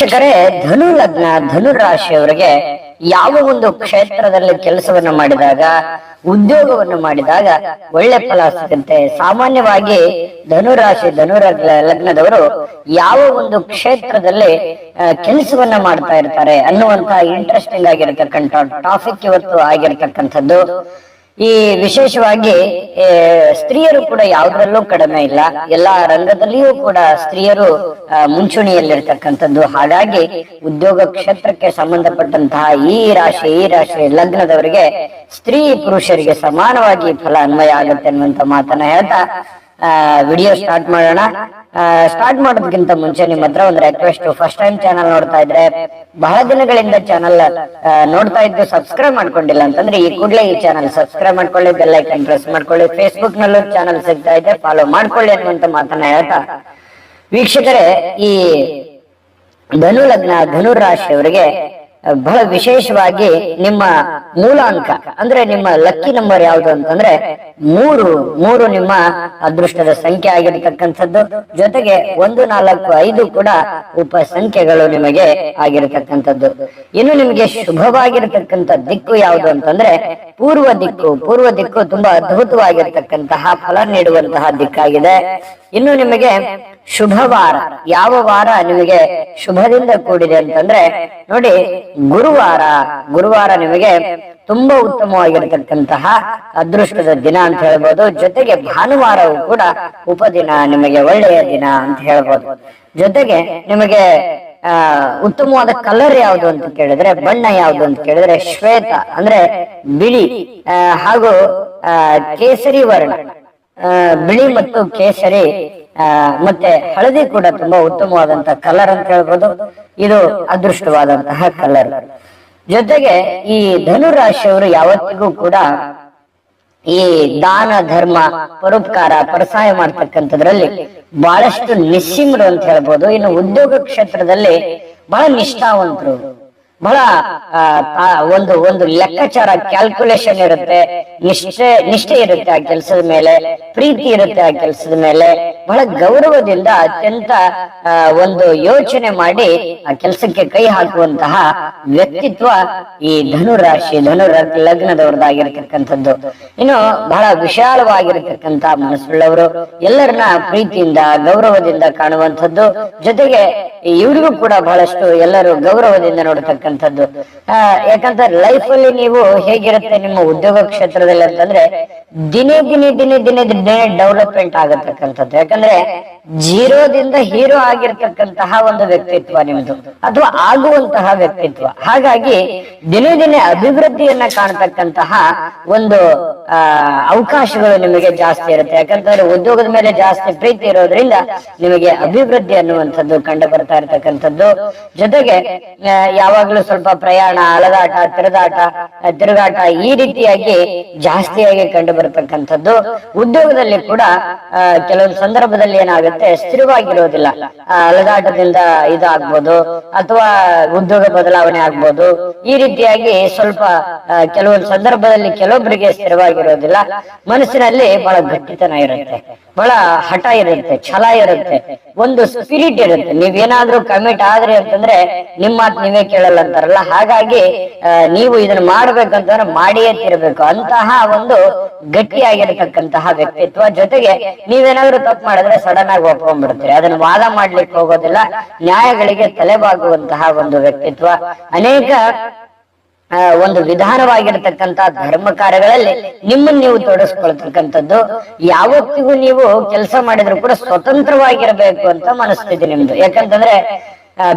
ವೀಕ್ಷಕರೇ, ಧನು ಲಗ್ನ ಧನು ರಾಶಿಯವರಿಗೆ ಯಾವ ಒಂದು ಕ್ಷೇತ್ರದಲ್ಲಿ ಕೆಲಸವನ್ನು ಮಾಡಿದಾಗ, ಉದ್ಯೋಗವನ್ನು ಮಾಡಿದಾಗ ಒಳ್ಳೆ ಫಲ ಸಿಗುತ್ತೆ. ಸಾಮಾನ್ಯವಾಗಿ ಧನುರಾಶಿ ಲಗ್ನದವರು ಯಾವ ಒಂದು ಕ್ಷೇತ್ರದಲ್ಲಿ ಕೆಲಸವನ್ನ ಮಾಡ್ತಾ ಇರ್ತಾರೆ ಅನ್ನುವಂತ ಇಂಟ್ರೆಸ್ಟಿಂಗ್ ಆಗಿರತಕ್ಕಂಥ ಟಾಪಿಕ್ ಇವತ್ತು ಆಗಿರತಕ್ಕಂಥದ್ದು. ಈ ವಿಶೇಷವಾಗಿ ಸ್ತ್ರೀಯರು ಕೂಡ ಯಾವುದ್ರಲ್ಲೂ ಕಡಿಮೆ ಇಲ್ಲ, ಎಲ್ಲಾ ರಂಗದಲ್ಲಿಯೂ ಕೂಡ ಸ್ತ್ರೀಯರು ಮುಂಚೂಣಿಯಲ್ಲಿರ್ತಕ್ಕಂಥದ್ದು. ಹಾಗಾಗಿ ಉದ್ಯೋಗ ಕ್ಷೇತ್ರಕ್ಕೆ ಸಂಬಂಧಪಟ್ಟಂತಹ ಈ ರಾಶಿ ಲಗ್ನದವರಿಗೆ ಸ್ತ್ರೀ ಪುರುಷರಿಗೆ ಸಮಾನವಾಗಿ ಫಲ ಅನ್ವಯ ಆಗುತ್ತೆ ಅನ್ನುವಂತ ಮಾತನ್ನ ಹೇಳ್ತಾ ವಿಡಿಯೋ ಸ್ಟಾರ್ಟ್ ಮಾಡೋಣ. ಸ್ಟಾರ್ಟ್ ಮಾಡೋದಕ್ಕಿಂತ ಮುಂಚೆ ನಿಮ್ಮ ಹತ್ರ ಒಂದು ರಿಕ್ವೆಸ್ಟ್, ಫಸ್ಟ್ ಟೈಮ್ ಚಾನಲ್ ನೋಡ್ತಾ ಇದ್ರೆ, ಬಹಳ ದಿನಗಳಿಂದ ಚಾನಲ್ ನೋಡ್ತಾ ಇದ್ದು ಸಬ್ಸ್ಕ್ರೈಬ್ ಮಾಡ್ಕೊಂಡಿಲ್ಲ ಅಂತಂದ್ರೆ ಈ ಕೂಡಲೇ ಈ ಚಾನಲ್ ಸಬ್ಸ್ಕ್ರೈಬ್ ಮಾಡ್ಕೊಳ್ಳಿ, ಬೆಲ್ ಐಕನ್ ಪ್ರೆಸ್ ಮಾಡ್ಕೊಳ್ಳಿ. ಫೇಸ್ಬುಕ್ ನಲ್ಲೂ ಚಾನಲ್ ಸಿಗ್ತಾ ಇದೆ, ಫಾಲೋ ಮಾಡ್ಕೊಳ್ಳಿ ಅನ್ನುವಂತ ಮಾತನ್ನ ಹೇಳ್ತಾ, ವೀಕ್ಷಕರೇ, ಈ ಧನು ಲಗ್ನ ಧನು ರಾಶಿಯವರಿಗೆ ಬಹಳ ವಿಶೇಷವಾಗಿ ನಿಮ್ಮ ಮೂಲ ಅಂಕ ಅಂದ್ರೆ ನಿಮ್ಮ ಲಕ್ಕಿ ನಂಬರ್ ಯಾವುದು ಅಂತಂದ್ರೆ ಮೂರು ನಿಮ್ಮ ಅದೃಷ್ಟದ ಸಂಖ್ಯೆ ಆಗಿರತಕ್ಕಂಥದ್ದು. ಜೊತೆಗೆ 1, 4, 5 ಕೂಡ ಉಪ ಸಂಖ್ಯೆಗಳು ನಿಮಗೆ ಆಗಿರತಕ್ಕಂಥದ್ದು. ಇನ್ನು ನಿಮಗೆ ಶುಭವಾಗಿರತಕ್ಕಂಥ ದಿಕ್ಕು ಯಾವುದು ಅಂತಂದ್ರೆ ಪೂರ್ವ ದಿಕ್ಕು ತುಂಬಾ ಅದ್ಭುತವಾಗಿರ್ತಕ್ಕಂತಹ ಫಲ ನೀಡುವಂತಹ ದಿಕ್ಕಾಗಿದೆ. ಇನ್ನು ನಿಮಗೆ ಶುಭ ವಾರ, ಯಾವ ವಾರ ನಿಮಗೆ ಶುಭದಿಂದ ಕೂಡಿದೆ ಅಂತಂದ್ರೆ ನೋಡಿ, ಗುರುವಾರ ನಿಮಗೆ ತುಂಬಾ ಉತ್ತಮವಾಗಿರತಕ್ಕಂತಹ ಅದೃಷ್ಟದ ದಿನ ಅಂತ ಹೇಳ್ಬೋದು. ಜೊತೆಗೆ ಭಾನುವಾರವು ಕೂಡ ಉಪದಿನ, ನಿಮಗೆ ಒಳ್ಳೆಯ ದಿನ ಅಂತ ಹೇಳ್ಬೋದು. ಜೊತೆಗೆ ನಿಮಗೆ ಉತ್ತಮವಾದ ಕಲರ್ ಯಾವುದು ಅಂತ ಕೇಳಿದ್ರೆ, ಬಣ್ಣ ಯಾವುದು ಅಂತ ಕೇಳಿದ್ರೆ ಶ್ವೇತ ಅಂದ್ರೆ ಬಿಳಿ ಹಾಗೂ ಕೇಸರಿ ವರ್ಣ, ಬಿಳಿ ಮತ್ತು ಕೇಸರಿ ಮತ್ತೆ ಹಳದಿ ಕೂಡ ತುಂಬಾ ಉತ್ತಮವಾದಂತಹ ಕಲರ್ ಅಂತ ಹೇಳ್ಬೋದು. ಇದು ಅದೃಷ್ಟವಾದಂತಹ ಕಲರ್. ಜೊತೆಗೆ ಈ ಧನು ರಾಶಿಯವರು ಯಾವತ್ತಿಗೂ ಕೂಡ ಈ ದಾನ ಧರ್ಮ ಪರೋಪಕಾರ ಪರಸಹಾಯ ಮಾಡ್ತಕ್ಕಂಥದ್ರಲ್ಲಿ ಬಹಳಷ್ಟು ನಿಸ್ಸೀಮರು ಅಂತ ಹೇಳ್ಬೋದು. ಇನ್ನು ಉದ್ಯೋಗ ಕ್ಷೇತ್ರದಲ್ಲಿ ಬಹಳ ನಿಷ್ಠಾವಂತರು, ಬಹಳ ಒಂದು ಲೆಕ್ಕಾಚಾರ, ಕ್ಯಾಲ್ಕುಲೇಷನ್ ಇರುತ್ತೆ, ನಿಷ್ಠೆ ಇರುತ್ತೆ ಆ ಕೆಲಸದ ಮೇಲೆ, ಪ್ರೀತಿ ಇರುತ್ತೆ ಆ ಕೆಲಸದ ಮೇಲೆ, ಬಹಳ ಗೌರವದಿಂದ ಅತ್ಯಂತ ಒಂದು ಯೋಚನೆ ಮಾಡಿ ಆ ಕೆಲಸಕ್ಕೆ ಕೈ ಹಾಕುವಂತಹ ವ್ಯಕ್ತಿತ್ವ ಈ ಧನುರಾಶಿ ಲಗ್ನದವ್ರದ್ದಾಗಿರ್ತಕ್ಕಂಥದ್ದು. ಇನ್ನು ಬಹಳ ವಿಶಾಲವಾಗಿರತಕ್ಕಂತಹ ಮನಸ್ಸುಳ್ಳವರು, ಎಲ್ಲರನ್ನ ಪ್ರೀತಿಯಿಂದ ಗೌರವದಿಂದ ಕಾಣುವಂಥದ್ದು. ಜೊತೆಗೆ ಇವರಿಗೂ ಕೂಡ ಬಹಳಷ್ಟು ಎಲ್ಲರೂ ಗೌರವದಿಂದ ನೋಡತಕ್ಕಂಥದ್ದು. ಯಾಕಂದ್ರೆ ಲೈಫ್ ಅಲ್ಲಿ ನೀವು ಹೇಗಿರುತ್ತೆ ನಿಮ್ಮ ಉದ್ಯೋಗ ಕ್ಷೇತ್ರದಲ್ಲಿ ಅಂತಂದ್ರೆ ದಿನೇ ಡೆವಲಪ್ಮೆಂಟ್ ಆಗತಕ್ಕಂಥದ್ದು. ಯಾಕಂದ್ರೆ ಜೀರೋದಿಂದ ಹೀರೋ ಆಗಿರ್ತಕ್ಕಂತಹ ಒಂದು ವ್ಯಕ್ತಿತ್ವ ನಿಮ್ದು, ಅಥವಾ ಆಗುವಂತಹ ವ್ಯಕ್ತಿತ್ವ. ಹಾಗಾಗಿ ದಿನೇ ಅಭಿವೃದ್ಧಿಯನ್ನ ಕಾಣತಕ್ಕಂತಹ ಒಂದು ಅವಕಾಶಗಳು ನಿಮಗೆ ಜಾಸ್ತಿ ಇರುತ್ತೆ. ಯಾಕಂತಂದ್ರೆ ಉದ್ಯೋಗದ ಮೇಲೆ ಜಾಸ್ತಿ ಪ್ರೀತಿ ಇರೋದ್ರಿಂದ ನಿಮಗೆ ಅಭಿವೃದ್ಧಿ ಅನ್ನುವಂಥದ್ದು ಕಂಡು ಬರ್ತಾ ಇರತಕ್ಕಂಥದ್ದು. ಜೊತೆಗೆ ಯಾವಾಗ್ಲೂ ಸ್ವಲ್ಪ ಪ್ರಯಾಣ, ಅಲದಾಟ, ತಿರುಗಾಟ ಈ ರೀತಿಯಾಗಿ ಜಾಸ್ತಿಯಾಗಿ ಕಂಡು ಬರತಕ್ಕಂಥದ್ದು. ಉದ್ಯೋಗದಲ್ಲಿ ಕೂಡ ಕೆಲವೊಂದು ಸಂದರ್ಭದಲ್ಲಿ ಏನಾಗುತ್ತೆ, ಸ್ಥಿರವಾಗಿರೋದಿಲ್ಲ. ಅಲದಾಟದಿಂದ ಇದಾಗ್ಬೋದು, ಅಥವಾ ಉದ್ಯೋಗ ಬದಲಾವಣೆ ಆಗ್ಬೋದು. ಈ ರೀತಿಯಾಗಿ ಸ್ವಲ್ಪ ಕೆಲವೊಂದು ಸಂದರ್ಭದಲ್ಲಿ ಕೆಲವೊಬ್ಬರಿಗೆ ಸ್ಥಿರವಾಗಿರೋದಿಲ್ಲ. ಮನಸ್ಸಿನಲ್ಲಿ ಬಹಳ ಗಟ್ಟಿತನ ಇರುತ್ತೆ, ಬಹಳ ಹಠ ಇರುತ್ತೆ, ಛಲ ಇರುತ್ತೆ, ಒಂದು ಸ್ಪಿರಿಟ್ ಇರುತ್ತೆ. ನೀವೇನಾದ್ರೂ ಕಮಿಟ್ ಆದ್ರಿ ಅಂತಂದ್ರೆ ನಿಮ್ಮ ಮಾತು ನೀವೇ ಕೇಳಲ್ಲ ಅಂತಾರಲ್ಲ, ಹಾಗಾಗಿ ನೀವು ಇದನ್ನ ಮಾಡ್ಬೇಕಂತಂದ್ರೆ ಮಾಡಿಯೇ ತಿರ್ಬೇಕು ಅಂತಹ ಒಂದು ಗಟ್ಟಿಯಾಗಿರತಕ್ಕಂತಹ ವ್ಯಕ್ತಿತ್ವ. ಜೊತೆಗೆ ನೀವೇನಾದ್ರೂ ತಪ್ಪು ಮಾಡಿದ್ರೆ ಸಡನ್ ಆಗಿ ಒಪ್ಕೊಂಡ್ಬಿಡ್ತೀರಿ, ಅದನ್ನ ವಾದ ಮಾಡ್ಲಿಕ್ಕೆ ಹೋಗೋದಿಲ್ಲ, ನ್ಯಾಯಗಳಿಗೆ ತಲೆಬಾಗುವಂತಹ ಒಂದು ವ್ಯಕ್ತಿತ್ವ. ಅನೇಕ ಒಂದು ವಿಧಾನವಾಗಿರತಕ್ಕಂತ ಧರ್ಮ ಕಾರ್ಯಗಳಲ್ಲಿ ನಿಮ್ಮನ್ನು ನೀವು ತೊಡಗಿಸ್ಕೊಳ್ತಕ್ಕಂಥದ್ದು. ಯಾವತ್ತಿಗೂ ನೀವು ಕೆಲಸ ಮಾಡಿದ್ರು ಕೂಡ ಸ್ವತಂತ್ರವಾಗಿರಬೇಕು ಅಂತ ಮನಸ್ಥಿತಿ ನಿಮ್ದು. ಯಾಕಂತಂದ್ರೆ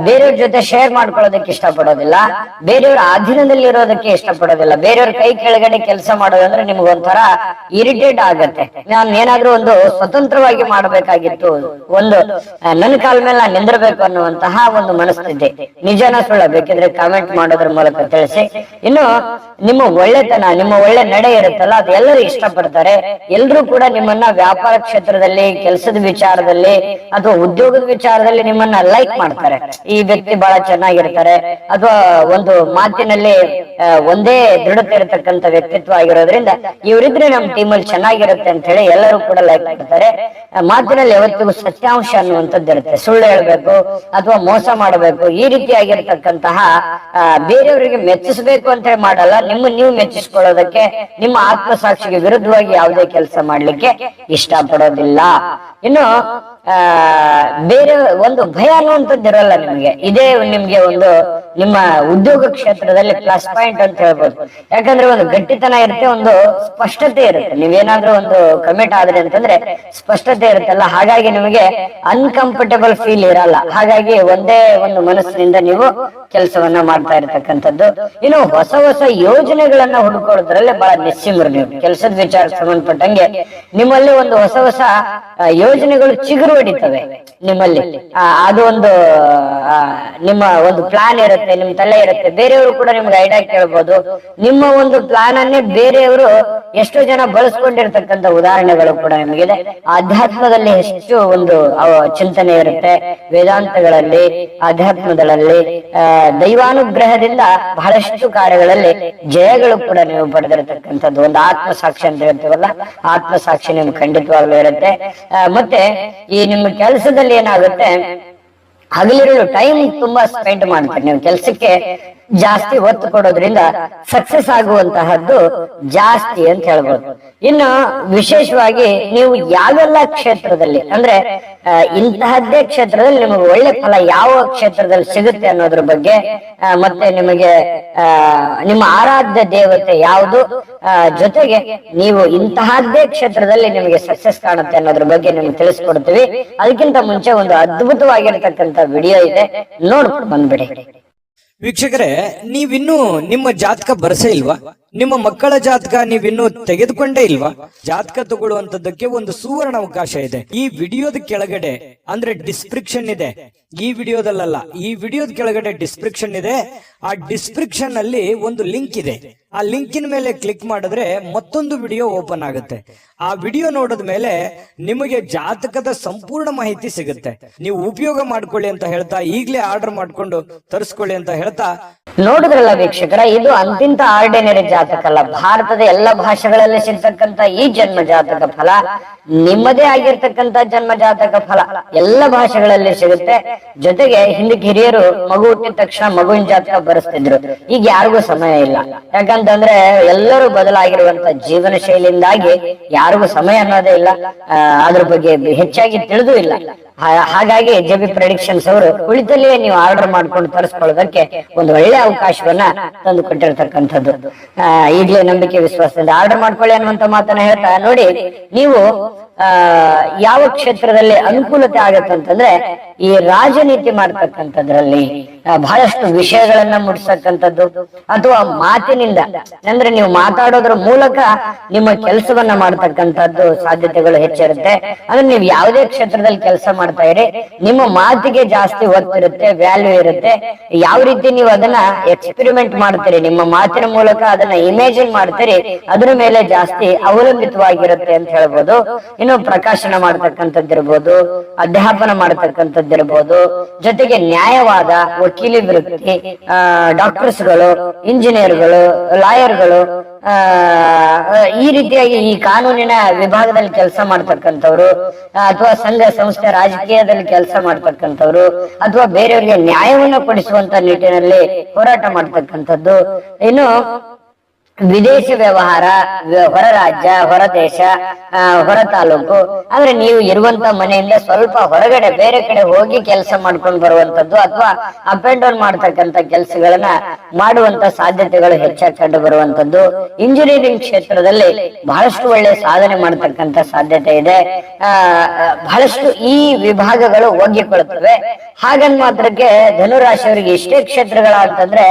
ಬೇರೆಯವ್ರ ಜೊತೆ ಶೇರ್ ಮಾಡ್ಕೊಳ್ಳೋದಕ್ಕೆ ಇಷ್ಟಪಡೋದಿಲ್ಲ, ಬೇರೆಯವ್ರ ಅಧೀನದಲ್ಲಿ ಇರೋದಕ್ಕೆ ಇಷ್ಟಪಡೋದಿಲ್ಲ. ಬೇರೆಯವ್ರ ಕೈ ಕೆಳಗಡೆ ಕೆಲಸ ಮಾಡೋದಂದ್ರೆ ನಿಮ್ಗೊಂಥರ ಇರಿಟೇಟ್ ಆಗತ್ತೆ. ನಾನು ಏನಾದ್ರೂ ಒಂದು ಸ್ವತಂತ್ರವಾಗಿ ಮಾಡ್ಬೇಕಾಗಿತ್ತು, ಒಂದು ನನ್ನ ಕಾಲ ಮೇಲೆ ನಾನು ನಿಂದಿರ್ಬೇಕು ಅನ್ನುವಂತಹ ಒಂದು ಮನಸ್ಥಿತಿ. ನಿಜನ ಸುಳ್ಳ ಬೇಕಿದ್ರೆ ಕಾಮೆಂಟ್ ಮಾಡೋದ್ರ ಮೂಲಕ ತಿಳಿಸಿ. ಇನ್ನು ನಿಮ್ಮ ಒಳ್ಳೆತನ, ನಿಮ್ಮ ಒಳ್ಳೆ ನಡೆ ಇರುತ್ತಲ್ಲ, ಅದು ಎಲ್ಲರೂ ಇಷ್ಟಪಡ್ತಾರೆ. ಎಲ್ರು ಕೂಡ ನಿಮ್ಮನ್ನ ವ್ಯಾಪಾರ ಕ್ಷೇತ್ರದಲ್ಲಿ, ಕೆಲಸದ ವಿಚಾರದಲ್ಲಿ ಅಥವಾ ಉದ್ಯೋಗದ ವಿಚಾರದಲ್ಲಿ ನಿಮ್ಮನ್ನ ಲೈಕ್ ಮಾಡ್ತಾರೆ. ಈ ವ್ಯಕ್ತಿ ಬಹಳ ಚೆನ್ನಾಗಿರ್ತಾರೆ, ಅಥವಾ ಒಂದು ಮಾತಿನಲ್ಲಿ ಒಂದೇ ದೃಢತೆ ಇರತಕ್ಕಂತ ವ್ಯಕ್ತಿತ್ವ ಆಗಿರೋದ್ರಿಂದ ಇವರಿದ್ರೆ ನಮ್ಮ ಟೀಮಲ್ಲಿ ಚೆನ್ನಾಗಿರುತ್ತೆ ಅಂತ ಹೇಳಿ ಎಲ್ಲರೂ ಕೂಡ ಲೈಕ್ ಮಾಡ್ತಾರೆ. ಮಾತಿನಲ್ಲಿ ಯಾವತ್ತಿಗೂ ಸತ್ಯಾಂಶ ಅನ್ನುವಂಥದ್ದು ಇರುತ್ತೆ. ಸುಳ್ಳು ಹೇಳ್ಬೇಕು ಅಥವಾ ಮೋಸ ಮಾಡಬೇಕು, ಈ ರೀತಿಯಾಗಿರ್ತಕ್ಕಂತಹ ಬೇರೆಯವರಿಗೆ ಮೆಚ್ಚಿಸಬೇಕು ಅಂತ ಹೇಳಿ ಮಾಡಲ್ಲ. ನೀವು ಮೆಚ್ಚಿಸ್ಕೊಳ್ಳೋದಕ್ಕೆ, ನಿಮ್ಮ ಆತ್ಮಸಾಕ್ಷಿಗೆ ವಿರುದ್ಧವಾಗಿ ಯಾವುದೇ ಕೆಲಸ ಮಾಡ್ಲಿಕ್ಕೆ ಇಷ್ಟ ಪಡೋದಿಲ್ಲ. ಇನ್ನು ಬೇರೆ ಒಂದು ಭಯ ಅನ್ನುವಂಥದ್ದು ಇರಲ್ಲ ನಿಮ್ಗೆ. ಇದೇ ನಿಮ್ಗೆ ಒಂದು ನಿಮ್ಮ ಉದ್ಯೋಗ ಕ್ಷೇತ್ರದಲ್ಲಿ ಪ್ಲಸ್ ಪಾಯಿಂಟ್ ಅಂತ ಹೇಳ್ಬೋದು. ಯಾಕಂದ್ರೆ ಒಂದು ಗಟ್ಟಿತನ ಇರುತ್ತೆ, ಒಂದು ಸ್ಪಷ್ಟತೆ ಇರುತ್ತೆ. ನೀವೇನಾದ್ರೂ ಒಂದು ಕಮಿಟ್ ಆದ್ರೆ ಅಂತಂದ್ರೆ ಸ್ಪಷ್ಟತೆ ಇರುತ್ತಲ್ಲ, ಹಾಗಾಗಿ ನಿಮಗೆ ಅನ್ಕಂಫರ್ಟೇಬಲ್ ಫೀಲ್ ಇರಲ್ಲ. ಹಾಗಾಗಿ ಒಂದೇ ಒಂದು ಮನಸ್ಸಿನಿಂದ ನೀವು ಕೆಲಸವನ್ನ ಮಾಡ್ತಾ ಇರತಕ್ಕಂಥದ್ದು. ಇನ್ನು ಹೊಸ ಹೊಸ ಯೋಜನೆಗಳನ್ನ ಹುಡುಕೋದ್ರಲ್ಲಿ ಬಹಳ ನಿಸ್ಸಿಮರು ನೀವು. ಕೆಲಸದ ವಿಚಾರಕ್ಕೆ ಸಂಬಂಧಪಟ್ಟಂಗೆ ನಿಮ್ಮಲ್ಲಿ ಒಂದು ಹೊಸ ಹೊಸ ಯೋಜನೆಗಳು ಚಿಗುರು ಹೊಡಿತವೆ ನಿಮ್ಮಲ್ಲಿ. ಅದು ಒಂದು ನಿಮ್ಮ ಒಂದು ಪ್ಲಾನ್ ಇರುತ್ತೆ, ನಿಮ್ ತಲೆ ಇರುತ್ತೆ. ಬೇರೆಯವರು ಕೂಡ ನಿಮ್ಗೆ ಐಡಿಯಾ ಕೇಳ್ಬೋದು. ನಿಮ್ಮ ಒಂದು ಪ್ಲಾನ್ ಅನ್ನೇ ಬೇರೆಯವರು ಎಷ್ಟೋ ಜನ ಬಳಸ್ಕೊಂಡಿರ್ತಕ್ಕಂಥ ಉದಾಹರಣೆಗಳು ಕೂಡ ನಿಮಗಿದೆ. ಆಧ್ಯಾತ್ಮದಲ್ಲಿ ಹೆಚ್ಚು ಒಂದು ಚಿಂತನೆ ಇರುತ್ತೆ, ವೇದಾಂತಗಳಲ್ಲಿ, ಆಧ್ಯಾತ್ಮದಲ್ಲಿ, ದೈವಾನುಗ್ರಹದಿಂದ ಬಹಳಷ್ಟು ಕಾರ್ಯಗಳಲ್ಲಿ ಜಯಗಳು ಕೂಡ ನೀವು ಪಡೆದಿರತಕ್ಕಂಥದ್ದು. ಒಂದು ಆತ್ಮಸಾಕ್ಷಿ ಅಂತ ಹೇಳ್ತೀವಲ್ಲ, ಆತ್ಮಸಾಕ್ಷಿ ನಿಮ್ಗೆ ಖಂಡಿತವಾಗ್ಲೂ ಇರುತ್ತೆ. ಮತ್ತೆ ಈ ನಿಮ್ಮ ಕೆಲಸದಲ್ಲಿ ಏನಾಗುತ್ತೆ, ಹಗಲಿರುಳು ಟೈಮ್ ತುಂಬಾ ಸ್ಪೆಂಡ್ ಮಾಡ್ತೀರಿ ನೀವು ಕೆಲಸಕ್ಕೆ. ಜಾಸ್ತಿ ಒತ್ತು ಕೊಡೋದ್ರಿಂದ ಸಕ್ಸಸ್ ಆಗುವಂತಹದ್ದು ಜಾಸ್ತಿ ಅಂತ ಹೇಳ್ಬೋದು. ಇನ್ನು ವಿಶೇಷವಾಗಿ ನೀವು ಯಾವೆಲ್ಲ ಕ್ಷೇತ್ರದಲ್ಲಿ ಅಂದ್ರೆ ಇಂತಹದ್ದೇ ಕ್ಷೇತ್ರದಲ್ಲಿ ನಿಮಗೆ ಒಳ್ಳೆ ಫಲ ಯಾವ ಕ್ಷೇತ್ರದಲ್ಲಿ ಸಿಗುತ್ತೆ ಅನ್ನೋದ್ರ ಬಗ್ಗೆ, ಮತ್ತೆ ನಿಮಗೆ ನಿಮ್ಮ ಆರಾಧ್ಯ ದೇವತೆ ಯಾವುದು, ಜೊತೆಗೆ ನೀವು ಇಂತಹದ್ದೇ ಕ್ಷೇತ್ರದಲ್ಲಿ ನಿಮಗೆ ಸಕ್ಸಸ್ ಕಾಣುತ್ತೆ ಅನ್ನೋದ್ರ ಬಗ್ಗೆ ನಿಮ್ಗೆ ತಿಳಿಸ್ಕೊಡ್ತೀವಿ. ಅದಕ್ಕಿಂತ ಮುಂಚೆ ಒಂದು ಅದ್ಭುತವಾಗಿರತಕ್ಕಂತ ವಿಡಿಯೋ ಇದೆ, ನೋಡ್ಕೊಂಡು ಬಂದ್ಬಿಡಿ. ವೀಕ್ಷಕರೇ, ನೀವಿನ್ನೂ ನಿಮ್ಮ ಜಾತಕ ಬರಸೇ ಇಲ್ವಾ? ನಿಮ್ಮ ಮಕ್ಕಳ ಜಾತಕ ನೀವಿನ್ನೂ ತೆಗೆದುಕೊಂಡೇ ಇಲ್ವಾ? ಜಾತಕ ತಗೊಳ್ಳುವಂತದ್ದಕ್ಕೆ ಒಂದು ಸುವರ್ಣ ಅವಕಾಶ ಇದೆ. ಈ ವಿಡಿಯೋದ ಕೆಳಗಡೆ ಅಂದ್ರೆ ಡಿಸ್ಕ್ರಿಪ್ಷನ್ ಇದೆ, ಈ ವಿಡಿಯೋದಲ್ಲ, ಈ ವಿಡಿಯೋದ ಕೆಳಗಡೆ ಡಿಸ್ಕ್ರಿಪ್ಷನ್ ಇದೆ. ಆ ಡಿಸ್ಕ್ರಿಪ್ಷನ್ ಅಲ್ಲಿ ಒಂದು ಲಿಂಕ್ ಇದೆ. ಆ ಲಿಂಕಿನ ಮೇಲೆ ಕ್ಲಿಕ್ ಮಾಡಿದ್ರೆ ಮತ್ತೊಂದು ವಿಡಿಯೋ ಓಪನ್ ಆಗುತ್ತೆ. ಆ ವಿಡಿಯೋ ನೋಡಿದ ಮೇಲೆ ನಿಮಗೆ ಜಾತಕದ ಸಂಪೂರ್ಣ ಮಾಹಿತಿ ಸಿಗುತ್ತೆ. ನೀವು ಉಪಯೋಗ ಮಾಡ್ಕೊಳ್ಳಿ ಅಂತ ಹೇಳ್ತಾ, ಈಗಲೇ ಆರ್ಡರ್ ಮಾಡ್ಕೊಂಡು ತರಿಸ್ಕೊಳ್ಳಿ ಅಂತ ಹೇಳ್ತಾ. ನೋಡಿದ್ರಲ್ಲ ವೀಕ್ಷಕರ, ಇದು ಅಂತಿಂತ ಆರ್ಡಿನರಿ ಜಾತಕ ಅಲ್ಲ. ಭಾರತದ ಎಲ್ಲ ಭಾಷೆಗಳಲ್ಲಿ ಸಿಗ್ತಕ್ಕಂತ ಈ ಜನ್ಮ ಜಾತಕ ಫಲ ನಿಮ್ಮದೇ ಆಗಿರ್ತಕ್ಕಂತ ಜನ್ಮ ಜಾತಕ ಫಲ ಎಲ್ಲ ಭಾಷೆಗಳಲ್ಲಿ ಸಿಗುತ್ತೆ. ಜೊತೆಗೆ ಹಿಂದಕ್ಕೆ ಹಿರಿಯರು ಮಗು ಹುಟ್ಟಿದ ತಕ್ಷಣ ಮಗುವಿನ ಜಾತಕ ಬರೆಸ್ತಿದ್ರು. ಈಗ ಯಾರಿಗೂ ಸಮಯ ಇಲ್ಲ. ಯಾಕಂತಂದ್ರೆ ಎಲ್ಲರೂ ಬದಲಾಗಿರುವಂತ ಜೀವನ ಶೈಲಿಯಿಂದಾಗಿ ಯಾರಿಗೂ ಸಮಯ ಅನ್ನೋದೇ ಇಲ್ಲ, ಅದ್ರ ಬಗ್ಗೆ ಹೆಚ್ಚಾಗಿ ತಿಳಿದು ಇಲ್ಲ. ಹಾಗಾಗಿ ಜೆಬಿ ಪ್ರೆಡಿಕ್ಷನ್ಸ್ ಅವರು ಕುಳಿತಲ್ಲಿಯೇ ನೀವು ಆರ್ಡರ್ ಮಾಡ್ಕೊಂಡು ತರಿಸ್ಕೊಳ್ಳೋದಕ್ಕೆ ಒಂದು ಒಳ್ಳೆ ಅವಕಾಶವನ್ನ ತಂದು ಕೊಟ್ಟಿರ್ತಕ್ಕಂಥದ್ದು. ಈಗಲೇ ನಂಬಿಕೆ ವಿಶ್ವಾಸದಿಂದ ಆರ್ಡರ್ ಮಾಡ್ಕೊಳ್ಳಿ ಅನ್ನುವಂತ ಮಾತನ್ನ ಹೇಳ್ತಾ, ನೋಡಿ ನೀವು ಯಾವ ಕ್ಷೇತ್ರದಲ್ಲಿ ಅನುಕೂಲತೆ ಆಗತ್ತೆ ಅಂತಂದ್ರೆ ಈ ರಾಜನೀತಿ ಮಾಡ್ತಕ್ಕಂಥದ್ರಲ್ಲಿ ಬಹಳಷ್ಟು ವಿಷಯಗಳನ್ನ ಮುಟ್ಸಕ್ಕಂಥದ್ದು, ಅಥವಾ ಮಾತಿನಿಂದ ಅಂದ್ರೆ ನೀವು ಮಾತಾಡೋದ್ರ ಮೂಲಕ ನಿಮ್ಮ ಕೆಲಸವನ್ನ ಮಾಡ್ತಕ್ಕಂಥದ್ದು ಸಾಧ್ಯತೆಗಳು ಹೆಚ್ಚಿರುತ್ತೆ. ಅಂದ್ರೆ ನೀವು ಯಾವುದೇ ಕ್ಷೇತ್ರದಲ್ಲಿ ಕೆಲಸ ಮಾಡ್ತಾ ಇರಿ, ನಿಮ್ಮ ಮಾತಿಗೆ ಜಾಸ್ತಿ ಒತ್ತಿರುತ್ತೆ, ವ್ಯಾಲ್ಯೂ ಇರುತ್ತೆ. ಯಾವ ರೀತಿ ನೀವು ಅದನ್ನ ಎಕ್ಸ್ಪೆರಿಮೆಂಟ್ ಮಾಡ್ತೀರಿ, ನಿಮ್ಮ ಮಾತಿನ ಮೂಲಕ ಅದನ್ನ ಇಮೇಜಿನ್ ಮಾಡ್ತೀರಿ, ಅದ್ರ ಮೇಲೆ ಜಾಸ್ತಿ ಅವಲಂಬಿತವಾಗಿರುತ್ತೆ ಅಂತ ಹೇಳ್ಬೋದು. ಇನ್ನು ಪ್ರಕಾಶನ ಮಾಡ್ತಕ್ಕಂಥದ್ದಿರ್ಬೋದು, ಅಧ್ಯಾಪನ ಮಾಡ್ತಕ್ಕಂಥದ್ದಿರ್ಬೋದು, ಜೊತೆಗೆ ನ್ಯಾಯವಾದ, ವಕೀಲಿ ವೃತ್ತಿ, ಡಾಕ್ಟರ್ಸ್ಗಳು, ಇಂಜಿನಿಯರ್ಗಳು, ಲಾಯರ್ಗಳು, ಈ ರೀತಿಯಾಗಿ ಈ ಕಾನೂನಿನ ವಿಭಾಗದಲ್ಲಿ ಕೆಲಸ ಮಾಡ್ತಕ್ಕಂಥವ್ರು, ಅಥವಾ ಸಂಘ ಸಂಸ್ಥೆ ರಾಜಕೀಯದಲ್ಲಿ ಕೆಲಸ ಮಾಡ್ತಕ್ಕಂಥವ್ರು, ಅಥವಾ ಬೇರೆಯವರಿಗೆ ನ್ಯಾಯವನ್ನು ಕೊಡಿಸುವಂತ ನಿಟ್ಟಿನಲ್ಲಿ ಹೋರಾಟ ಮಾಡ್ತಕ್ಕಂಥದ್ದು. ಇನ್ನು ವಿದೇಶಿ ವ್ಯವಹಾರ, ಹೊರ ರಾಜ್ಯ, ಹೊರ ದೇಶ, ಹೊರ ತಾಲೂಕು, ಅಂದ್ರೆ ನೀವು ಇರುವಂತ ಮನೆಯಿಂದ ಸ್ವಲ್ಪ ಹೊರಗಡೆ ಬೇರೆ ಕಡೆ ಹೋಗಿ ಕೆಲಸ ಮಾಡ್ಕೊಂಡು ಬರುವಂತದ್ದು, ಅಥವಾ ಅಪ್ ಅಂಡ್ ಡೌನ್ ಮಾಡ್ತಕ್ಕಂಥ ಕೆಲಸಗಳನ್ನ ಮಾಡುವಂತ ಸಾಧ್ಯತೆಗಳು ಹೆಚ್ಚಾಗಿ ಕಂಡು ಬರುವಂತದ್ದು. ಇಂಜಿನಿಯರಿಂಗ್ ಕ್ಷೇತ್ರದಲ್ಲಿ ಬಹಳಷ್ಟು ಒಳ್ಳೆ ಸಾಧನೆ ಮಾಡ್ತಕ್ಕಂಥ ಸಾಧ್ಯತೆ ಇದೆ. ಬಹಳಷ್ಟು ಈ ವಿಭಾಗಗಳು ಒಗ್ಗಿಕೊಳ್ಳುತ್ತವೆ. ಹಾಗನ್ ಮಾತ್ರಕ್ಕೆ ಧನುರಾಶಿಯವರಿಗೆ ಇಷ್ಟೇ ಕ್ಷೇತ್ರಗಳ ಅಂತಂದ್ರೆ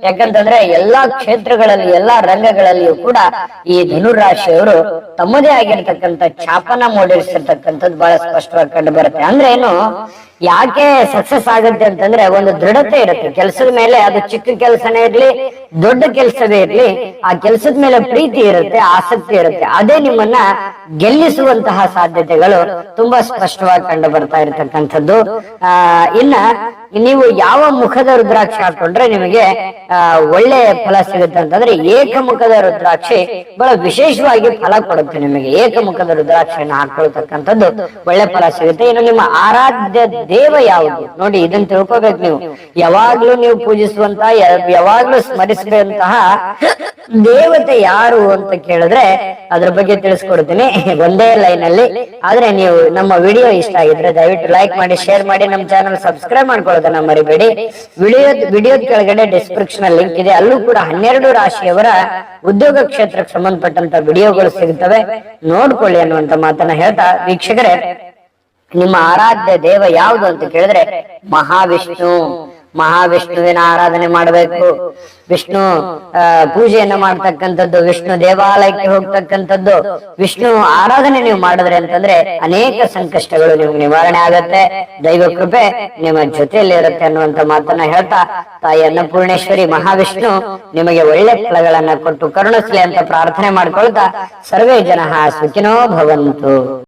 ಯಾಕಂತಂದ್ರೆ ಎಲ್ಲಾ ಕ್ಷೇತ್ರಗಳಲ್ಲಿ, ಎಲ್ಲಾ ರಂಗಗಳಲ್ಲಿಯೂ ಕೂಡ ಈ ಧನುರಾಶಿಯವರು ತಮ್ಮದೇ ಆಗಿರ್ತಕ್ಕಂಥ ಛಾಪನ ಮೂಡಿಸಿರ್ತಕ್ಕಂಥದ್ದು ಬಹಳ ಸ್ಪಷ್ಟವಾಗಿ ಕಂಡು ಬರುತ್ತೆ. ಅಂದ್ರೆ ಏನು, ಯಾಕೆ ಸಕ್ಸಸ್ ಆಗುತ್ತೆ ಅಂತಂದ್ರೆ ಒಂದು ದೃಢತೆ ಇರುತ್ತೆ ಕೆಲಸದ ಮೇಲೆ. ಅದು ಚಿಕ್ಕ ಕೆಲಸನೇ ಇರ್ಲಿ ದೊಡ್ಡ ಕೆಲಸವೇ ಇರ್ಲಿ, ಆ ಕೆಲಸದ ಮೇಲೆ ಪ್ರೀತಿ ಇರುತ್ತೆ, ಆಸಕ್ತಿ ಇರುತ್ತೆ. ಅದೇ ನಿಮ್ಮನ್ನ ಗೆಲ್ಲಿಸುವಂತಹ ಸಾಧ್ಯತೆಗಳು ತುಂಬಾ ಸ್ಪಷ್ಟವಾಗಿ ಕಂಡು ಬರ್ತಾ ಇರತಕ್ಕಂಥದ್ದು. ಇನ್ನ ನೀವು ಯಾವ ಮುಖದ ರುದ್ರಾಕ್ಷಿ ಹಾಕೊಂಡ್ರೆ ನಿಮಗೆ ಒಳ್ಳೆ ಫಲ ಸಿಗುತ್ತೆ ಅಂತಂದ್ರೆ ಏಕಮುಖದ ರುದ್ರಾಕ್ಷಿ ಬಹಳ ವಿಶೇಷವಾಗಿ ಫಲ ಕೊಡುತ್ತೆ ನಿಮಗೆ. ಏಕಮುಖದ ರುದ್ರಾಕ್ಷಿಯನ್ನು ಹಾಕೊಳ್ತಕ್ಕಂಥದ್ದು ಒಳ್ಳೆ ಫಲ ಸಿಗುತ್ತೆ. ಇನ್ನು ನಿಮ್ಮ ಆರಾಧ್ಯ ದೇವ ಯಾವುದು ನೋಡಿ, ಇದನ್ನ ತಿಳ್ಕೊಬೇಕು ನೀವು. ಯಾವಾಗ್ಲೂ ನೀವು ಪೂಜಿಸುವಂತಹ ಯಾವಾಗ್ಲೂ ಸ್ಮರಿಸುವಂತಹ ದೇವತೆ ಯಾರು ಅಂತ ಕೇಳಿದ್ರೆ ಅದ್ರ ಬಗ್ಗೆ ತಿಳಿಸ್ಕೊಡ್ತೀನಿ ಒಂದೇ ಲೈನ್ ಅಲ್ಲಿ. ಆದ್ರೆ ನೀವು ನಮ್ಮ ವಿಡಿಯೋ ಇಷ್ಟ ಆಗಿದ್ರೆ ದಯವಿಟ್ಟು ಲೈಕ್ ಮಾಡಿ, ಶೇರ್ ಮಾಡಿ, ನಮ್ಮ ಚಾನಲ್ ಸಬ್ಸ್ಕ್ರೈಬ್ ಮಾಡ್ಕೊಳ್ಳೋದನ್ನ ಮರಿಬೇಡಿ. ವಿಡಿಯೋದ ಕೆಳಗಡೆ ಡಿಸ್ಕ್ರಿಪ್ಷನ್ ಲಿಂಕ್ ಇದೆ, ಅಲ್ಲೂ ಕೂಡ 12 ರಾಶಿಯವರ ಉದ್ಯೋಗ ಕ್ಷೇತ್ರಕ್ಕೆ ಸಂಬಂಧಪಟ್ಟಂತ ವಿಡಿಯೋಗಳು ಸಿಗುತ್ತವೆ, ನೋಡ್ಕೊಳ್ಳಿ ಅನ್ನುವಂತ ಮಾತನ್ನ ಹೇಳ್ತಾ, ವೀಕ್ಷಕರೇ ನಿಮ್ಮ ಆರಾಧ್ಯ ದೇವ ಯಾವುದು ಅಂತ ಕೇಳಿದ್ರೆ ಮಹಾವಿಷ್ಣು. ಮಹಾವಿಷ್ಣುವಿನ ಆರಾಧನೆ ಮಾಡಬೇಕು. ವಿಷ್ಣು ಪೂಜೆಯನ್ನ ಮಾಡ್ತಕ್ಕಂಥದ್ದು, ವಿಷ್ಣು ದೇವಾಲಯಕ್ಕೆ ಹೋಗ್ತಕ್ಕಂಥದ್ದು, ವಿಷ್ಣು ಆರಾಧನೆ ನೀವು ಮಾಡಿದ್ರೆ ಅಂತಂದ್ರೆ ಅನೇಕ ಸಂಕಷ್ಟಗಳು ನಿಮ್ಗೆ ನಿವಾರಣೆ ಆಗತ್ತೆ. ದೈವ ಕೃಪೆ ನಿಮ್ಮ ಜೊತೆಯಲ್ಲಿ ಇರುತ್ತೆ ಅನ್ನುವಂತ ಮಾತನ್ನ ಹೇಳ್ತಾ, ತಾಯಿ ಅನ್ನಪೂರ್ಣೇಶ್ವರಿ ಮಹಾವಿಷ್ಣು ನಿಮಗೆ ಒಳ್ಳೆ ಫಲಗಳನ್ನ ಕೊಟ್ಟು ಕರುಣಿಸ್ಲಿ ಅಂತ ಪ್ರಾರ್ಥನೆ ಮಾಡ್ಕೊಳ್ತಾ, ಸರ್ವೇ ಜನಃ ಸುಖಿನೋ ಭವಂತು.